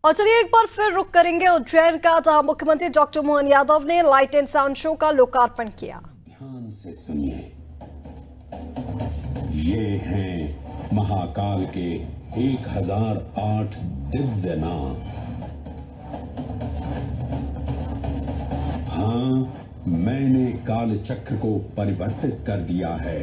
और चलिए एक बार फिर रुक करेंगे उज्जैन का, जहां मुख्यमंत्री डॉक्टर मोहन यादव ने लाइट एंड साउंड शो का लोकार्पण किया। ध्यान से सुनिए, ये हैं महाकाल के 1008 दिव्य नाम। हाँ, मैंने काल चक्र को परिवर्तित कर दिया है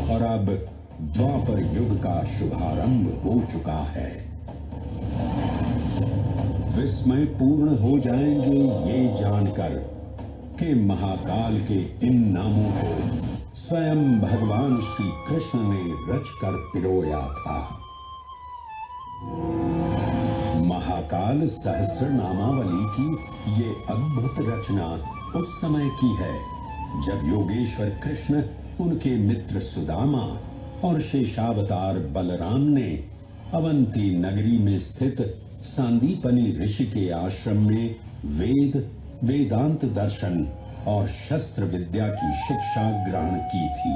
और अब द्वापर युग का शुभारंभ हो चुका है। विस्मय पूर्ण हो जाएंगे ये जानकर कि महाकाल के इन नामों को स्वयं भगवान श्री कृष्ण ने रचकर पिरोया था। महाकाल सहस्र नामावली की ये अद्भुत रचना उस समय की है जब योगेश्वर कृष्ण, उनके मित्र सुदामा और शेषावतार बलराम ने अवंती नगरी में स्थित सांदीपनी ऋषि के आश्रम में वेद, वेदांत दर्शन और शस्त्र विद्या की शिक्षा ग्रहण की थी।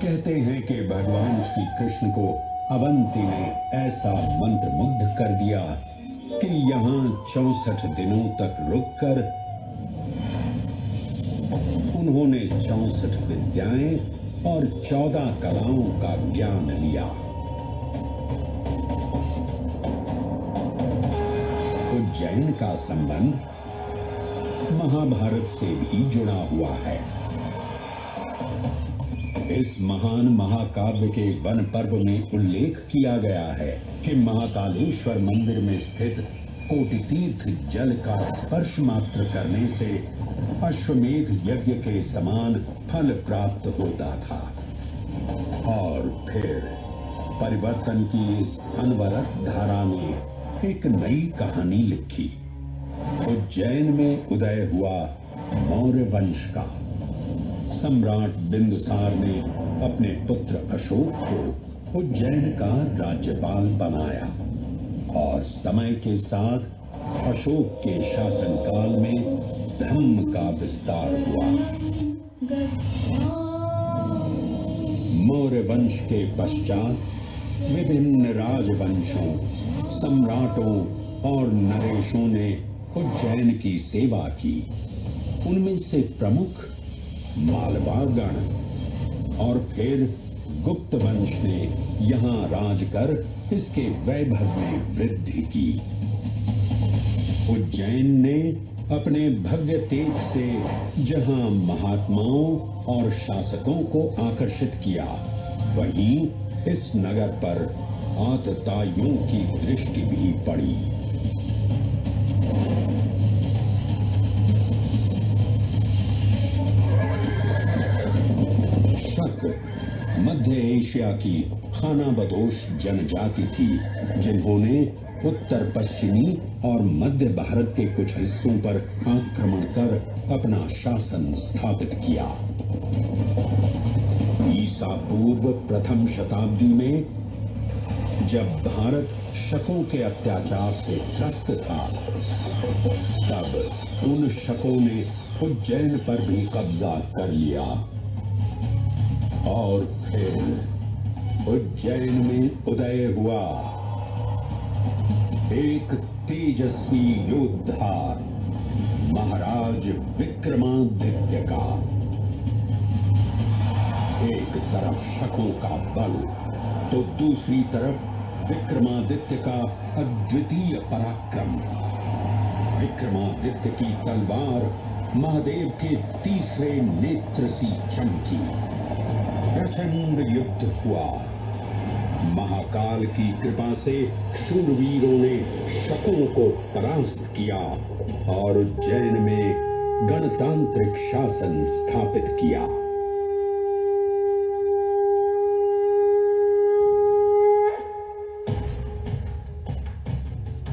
कहते हैं कि भगवान श्री कृष्ण को अवंती ने ऐसा मंत्र मुग्ध कर दिया कि यहाँ 64 दिनों तक रुककर उन्होंने 64 विद्याएं और 14 कलाओं का ज्ञान लिया। उज्जैन का संबंध महाभारत से भी जुड़ा हुआ है। इस महान महाकाव्य के वन पर्व में उल्लेख किया गया है कि महाकालेश्वर मंदिर में स्थित कोटि तीर्थ जल का स्पर्श मात्र करने से अश्वमेध यज्ञ के समान फल प्राप्त होता था। और फिर परिवर्तन की इस अनवरत धारा ने एक नई कहानी लिखी। उज्जैन में उदय हुआ मौर्य वंश का। सम्राट बिंदुसार ने अपने पुत्र अशोक को उज्जैन का राज्यपाल बनाया और समय के साथ अशोक के शासनकाल में धर्म का विस्तार हुआ। मौर्य वंश के पश्चात विभिन्न राजवंशों, सम्राटों और नरेशों ने उज्जैन की सेवा की। उनमें से प्रमुख मालवागण और फिर गुप्त वंश ने यहाँ राज कर इसके वैभव में वृद्धि की। उज्जैन ने अपने भव्य तेज से जहाँ महात्माओं और शासकों को आकर्षित किया, वहीं इस नगर पर आतताइयों की दृष्टि भी पड़ी। मध्य एशिया की खानाबदोश जनजाति थी जिन्होंने उत्तर पश्चिमी और मध्य भारत के कुछ हिस्सों पर आक्रमण कर अपना शासन स्थापित किया। ईसा पूर्व प्रथम शताब्दी में जब भारत शकों के अत्याचार से त्रस्त था, तब उन शकों ने उज्जैन पर भी कब्जा कर लिया और फिर उज्जैन में उदय हुआ एक तेजस्वी योद्धा, महाराज विक्रमादित्य का। एक तरफ शकों का बल तो दूसरी तरफ विक्रमादित्य का अद्वितीय पराक्रम। विक्रमादित्य की तलवार महादेव के तीसरे नेत्र सी चमकी। प्रचंड युद्ध हुआ। महाकाल की कृपा से शूरवीरों ने शकों को परास्त किया और उज्जैन में गणतांत्रिक शासन स्थापित किया।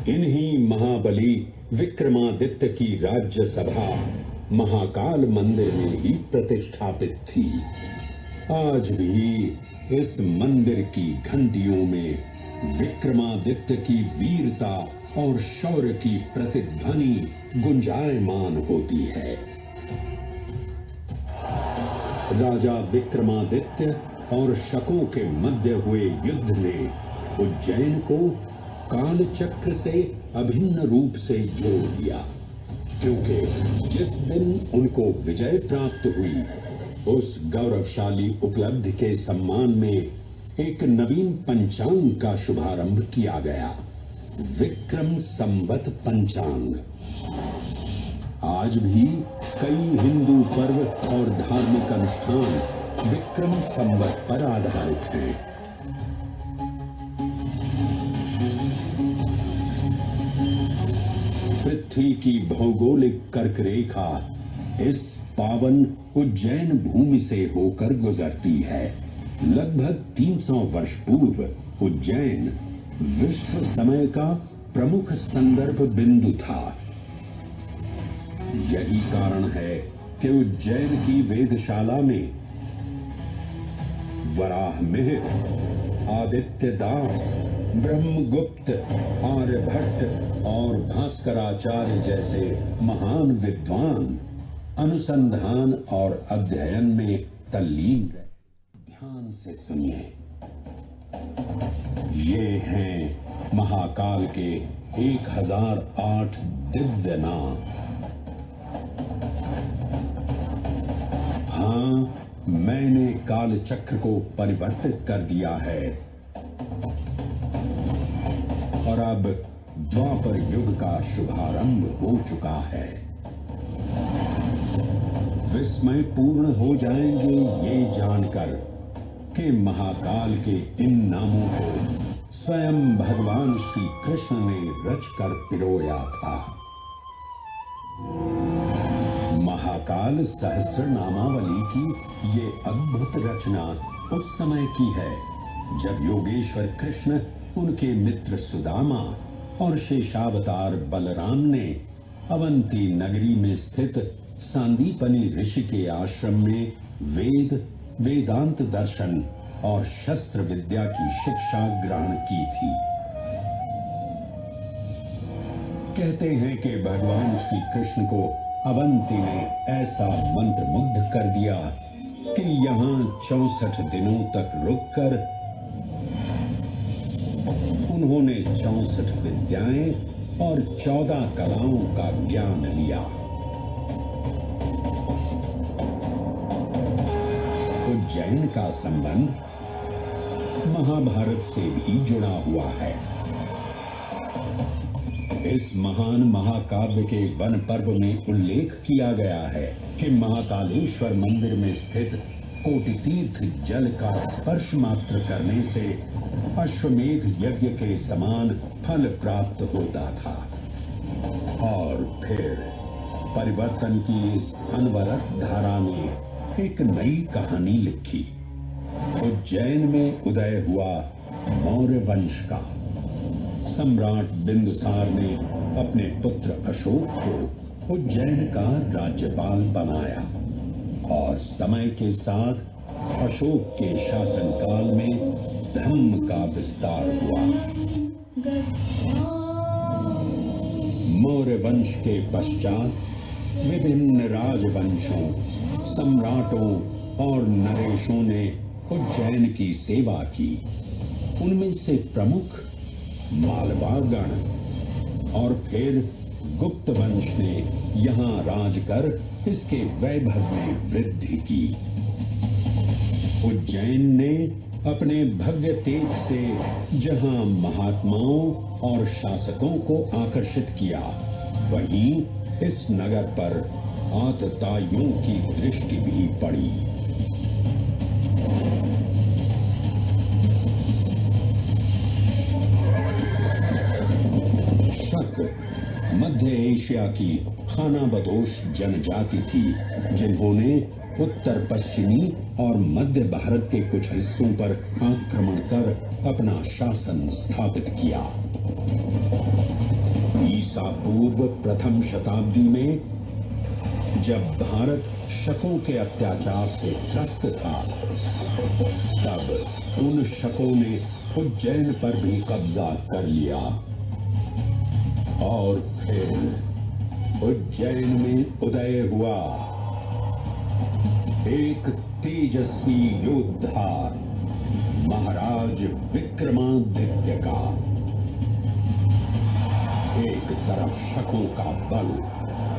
इन्हीं महाबली विक्रमादित्य की राज्यसभा महाकाल मंदिर में ही प्रतिष्ठापित थी। आज भी इस मंदिर की घंटियों में विक्रमादित्य की वीरता और शौर्य की प्रतिध्वनि गुंजायमान होती है। राजा विक्रमादित्य और शकों के मध्य हुए युद्ध ने उज्जैन को काल चक्र से अभिन्न रूप से जोड़ दिया, क्योंकि जिस दिन उनको विजय प्राप्त हुई उस गौरवशाली उपलब्धि के सम्मान में एक नवीन पंचांग का शुभारंभ किया गया, विक्रम संवत पंचांग। आज भी कई हिंदू पर्व और धार्मिक अनुष्ठान विक्रम संवत पर आधारित हैं। पृथ्वी की भौगोलिक कर्क रेखा इस पावन उज्जैन भूमि से होकर गुजरती है। लगभग 300 वर्ष पूर्व उज्जैन विश्व समय का प्रमुख संदर्भ बिंदु था। यही कारण है कि उज्जैन की वेधशाला में वराहमिहिर, आदित्य दास, ब्रह्मगुप्त, आर्यभट्ट और भास्कराचार्य जैसे महान विद्वान अनुसंधान और अध्ययन में तल्लीन रहे। ध्यान से सुनिए, ये हैं महाकाल के 1008 दिव्य नाम। हाँ, मैंने काल चक्र को परिवर्तित कर दिया है और अब द्वापर युग का शुभारंभ हो चुका है। विस्मय पूर्ण हो जाएंगे ये जानकर कि महाकाल के इन नामों को स्वयं भगवान श्री कृष्ण ने रचकर पिरोया था। महाकाल सहस्र नामावली की ये अद्भुत रचना उस समय की है जब योगेश्वर कृष्ण, उनके मित्र सुदामा और शेषावतार बलराम ने अवंती नगरी में स्थित सांदीपनी ऋषि के आश्रम में वेद, वेदांत दर्शन और शस्त्र विद्या की शिक्षा ग्रहण की थी। कहते हैं कि भगवान श्री कृष्ण को अवंती ने ऐसा मंत्र मुग्ध कर दिया कि यहाँ 64 दिनों तक रुककर उन्होंने 64 विद्याएं और 14 कलाओं का ज्ञान लिया। उज्जैन का संबंध महाभारत से भी जुड़ा हुआ है। इस महान महाकाव्य के वन पर्व में उल्लेख किया गया है कि महाकालेश्वर मंदिर में स्थित कोटि तीर्थ जल का स्पर्श मात्र करने से अश्वमेध यज्ञ के समान फल प्राप्त होता था। और फिर परिवर्तन की इस अनवरत धारा ने एक नई कहानी लिखी। उज्जैन में उदय हुआ मौर्य वंश का सम्राट बिंदुसार ने अपने पुत्र अशोक को उज्जैन का राज्यपाल बनाया और समय के साथ अशोक के शासनकाल में धर्म का विस्तार हुआ। मौर्य वंश के पश्चात विभिन्न राजवंशों, सम्राटों और नरेशों ने उज्जैन की सेवा की। उनमें से प्रमुख मालवागण और फिर गुप्त वंश ने यहाँ राज कर इसके वैभव में वृद्धि की। उज्जैन ने अपने भव्य तेज से जहाँ महात्माओं और शासकों को आकर्षित किया, वहीं इस नगर पर आतताइयों की दृष्टि भी पड़ी। मध्य एशिया की खानाबदोश जनजाति थी जिन्होंने उत्तर पश्चिमी और मध्य भारत के कुछ हिस्सों पर आक्रमण कर अपना शासन स्थापित किया। ईसा पूर्व प्रथम शताब्दी में जब भारत शकों के अत्याचार से त्रस्त था, तब उन शकों ने उज्जैन पर भी कब्जा कर लिया और फिर उज्जैन में उदय हुआ एक तेजस्वी योद्धा महाराज विक्रमादित्य का। एक तरफ शकों का बल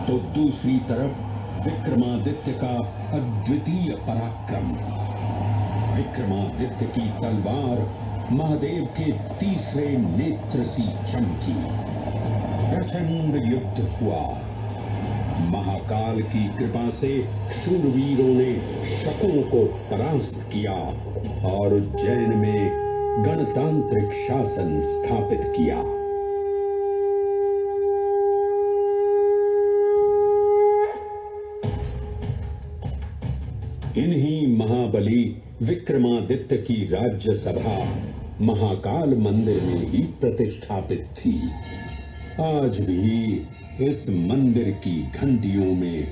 तो दूसरी तरफ विक्रमादित्य का अद्वितीय पराक्रम। विक्रमादित्य की तलवार महादेव के तीसरे नेत्र सी चमकी। प्रचंड युद्ध हुआ। महाकाल की कृपा से शूरवीरों ने शकों को परास्त किया और उज्जैन में गणतांत्रिक शासन स्थापित किया। इन्हीं महाबली विक्रमादित्य की राज्यसभा महाकाल मंदिर में ही प्रतिष्ठापित थी। आज भी इस मंदिर की घंटियों में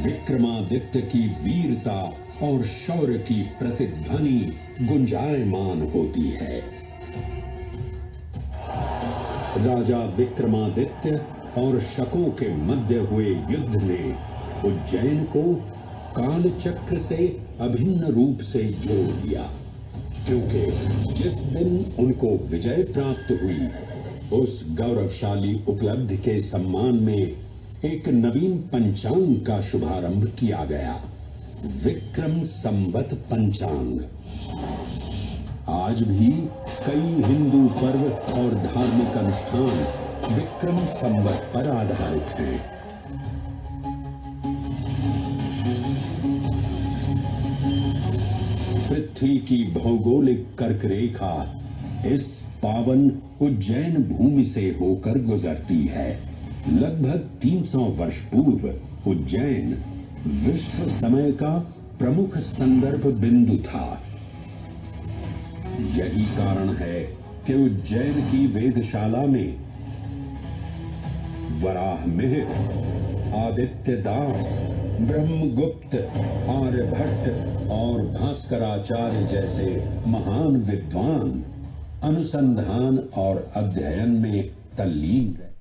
विक्रमादित्य की वीरता और शौर्य की प्रतिध्वनि गुंजायमान होती है। राजा विक्रमादित्य और शकों के मध्य हुए युद्ध ने उज्जैन को काल चक्र से अभिन्न रूप से जोड़ दिया, क्योंकि जिस दिन उनको विजय प्राप्त हुई उस गौरवशाली उपलब्धि के सम्मान में एक नवीन पंचांग का शुभारंभ किया गया, विक्रम संवत पंचांग। आज भी कई हिंदू पर्व और धार्मिक अनुष्ठान विक्रम संवत पर आधारित हैं। पृथ्वी की भौगोलिक कर्क रेखा इस पावन उज्जैन भूमि से होकर गुजरती है। लगभग 300 वर्ष पूर्व उज्जैन विश्व समय का प्रमुख संदर्भ बिंदु था। यही कारण है कि उज्जैन की वेदशाला में वराहमिहिर, आदित्य दास, ब्रह्मगुप्त, आर्यभट्ट और भास्कराचार्य जैसे महान विद्वान अनुसंधान और अध्ययन में तल्लीन रहे।